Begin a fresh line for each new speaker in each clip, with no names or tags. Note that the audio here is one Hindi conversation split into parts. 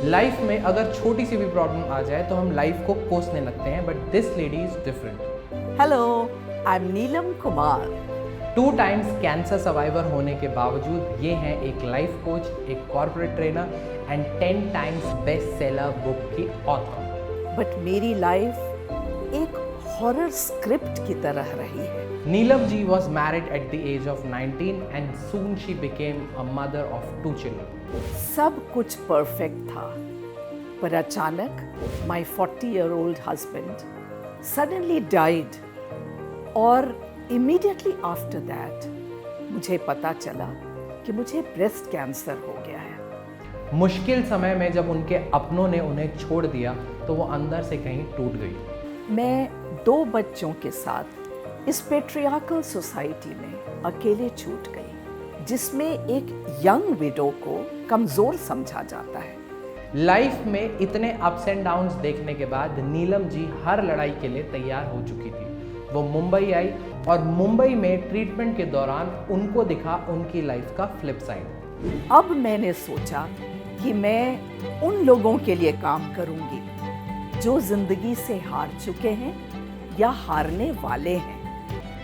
लाइफ में अगर छोटी सी भी प्रॉब्लम आ जाए तो हम लाइफ को कोसने लगते हैं, but this lady is different.
Hello, I am Neelam Kumar.
2 times cancer survivor होने के बावजूद ये हैं एक लाइफ कोच, एक corporate trainer and 10 times best seller book की ऑथर।
बट मेरी लाइफ एक हॉरर स्क्रिप्ट की तरह रही है।
Neelam ji was married at the age of 19 and soon she became a mother of 2 children.
सब कुछ परफेक्ट था, पर अचानक my 40-year-old husband suddenly died और immediately after that मुझे पता चला कि मुझे ब्रेस्ट कैंसर हो गया है।
मुश्किल समय में जब उनके अपनों ने उन्हें छोड़ दिया तो वो अंदर से कहीं टूट गई।
मैं 2 बच्चों के साथ इस पेट्रियार्कल सोसाइटी में अकेले छूट गई, जिसमें एक यंग विडो को कमजोर समझा जाता है।
लाइफ में इतने अप्स एंड डाउन्स देखने के बाद नीलम जी हर लड़ाई के लिए तैयार हो चुकी थी। वो मुंबई आई और मुंबई में ट्रीटमेंट के दौरान उनको दिखा उनकी लाइफ का फ्लिप साइड।
अब मैंने सोचा कि मैं उन लोगों के लिए काम करूंगी जो जिंदगी से हार चुके हैं या हारने वाले हैं।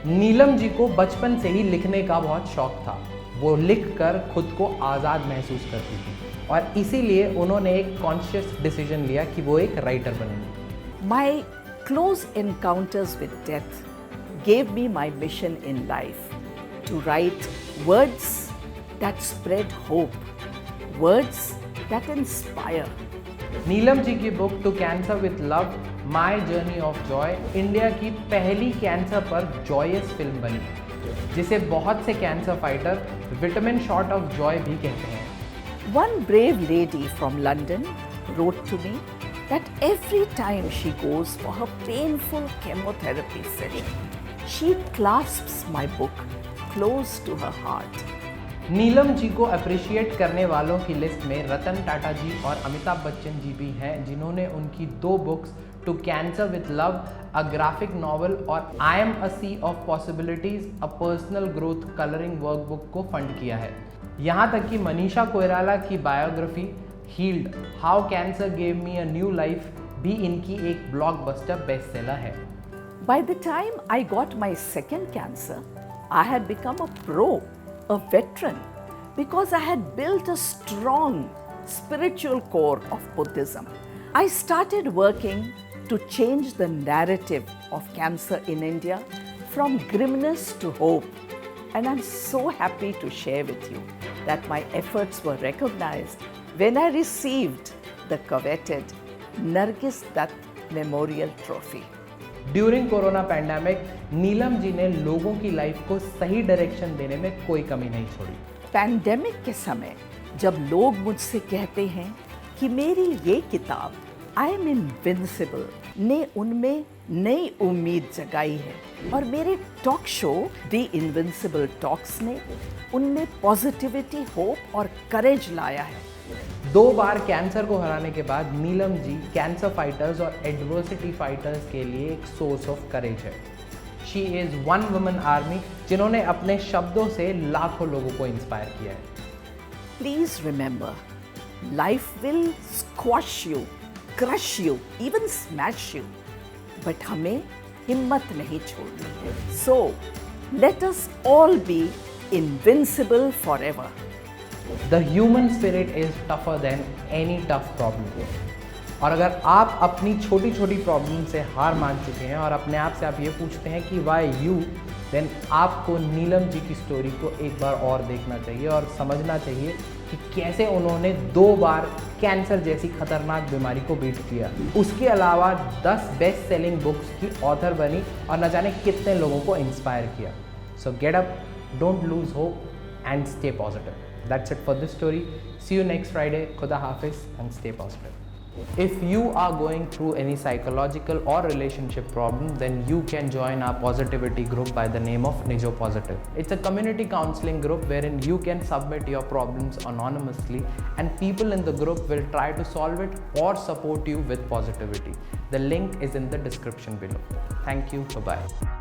नीलम जी को बचपन से ही लिखने का बहुत शौक था। वो लिखकर खुद को आज़ाद महसूस करती थी और इसीलिए उन्होंने एक कॉन्शियस डिसीजन लिया कि वो एक राइटर बनेंगी।
My close encounters with death gave me my mission in life to write words that spread hope, words that inspire.
Neelam ji की book to cancer with love, my journey of joy India की पहली कैंसर पर जॉयस फिल्म बनी, जिसे बहुत से cancer fighter vitamin shot of Joy भी कहते हैं।
One brave lady from London wrote to me that every time she goes for her painful chemotherapy session, she clasps my book close to her heart.
Neelam ji को अप्रिशिएट करने वालों की लिस्ट में रतन टाटा जी और अमिताभ बच्चन जी भी हैं, जिन्होंने उनकी 2 books to cancer with love, a graphic novel, और I am a sea of possibilities, a personal growth colouring workbook को फंड किया है। यहाँ तक कि मनीषा कोइराला की biography healed, how cancer gave me a new life भी इनकी एक ब्लॉकबस्टर बेस्टसेलर है।
By the time I got my second cancer, I had become a pro, a veteran, because I had built a strong spiritual core of Buddhism. I started working to change the narrative of cancer in India from grimness to hope. And I'm so happy to share with you that my efforts were recognized when I received the coveted Nargis Dutt Memorial Trophy.
During corona pandemic Neelam ji ने लोगों की लाइफ को सही डायरेक्शन देने में कोई कमी नहीं छोड़ी।
पैंडेमिक के समय जब लोग मुझसे कहते हैं कि मेरी ये किताब आई एम इनविंसिबल ने उनमें नई उम्मीद जगाई है, और मेरे talk show the invincible talks ने उनमें पॉजिटिविटी, होप और करेज लाया है।
2 बार कैंसर को हराने के बाद नीलम जी कैंसर फाइटर्स और एडवर्सिटी फाइटर्स के लिए एक सोर्स ऑफ करेज है। She is one woman army जिन्होंने अपने शब्दों से लाखों लोगों को इंस्पायर किया है।
Please remember, life will squash you, crush you, even smash you, but हमें हिम्मत नहीं छोड़नी है। So let us all B invincible forever.
The human spirit is tougher than any tough problem. और अगर आप अपनी छोटी छोटी प्रॉब्लम से हार मान चुके हैं और अपने आप से आप ये पूछते हैं कि वाई यू, देन आपको नीलम जी की स्टोरी को एक बार और देखना चाहिए और समझना चाहिए कि कैसे उन्होंने 2 बार कैंसर जैसी खतरनाक बीमारी को बीट किया। उसके अलावा 10 बेस्ट सेलिंग बुक्स की ऑथर बनी और न जाने कितने लोगों को इंस्पायर किया। सो get up, don't lose hope and stay positive. That's it for this story. See you next Friday. Khuda Hafiz and stay positive. If you are going through any psychological or relationship problem, then you can join our positivity group by the name of Nijo Positive. It's a community counseling group wherein you can submit your problems anonymously and people in the group will try to solve it or support you with positivity. The link is in the description below. Thank you. Bye-bye.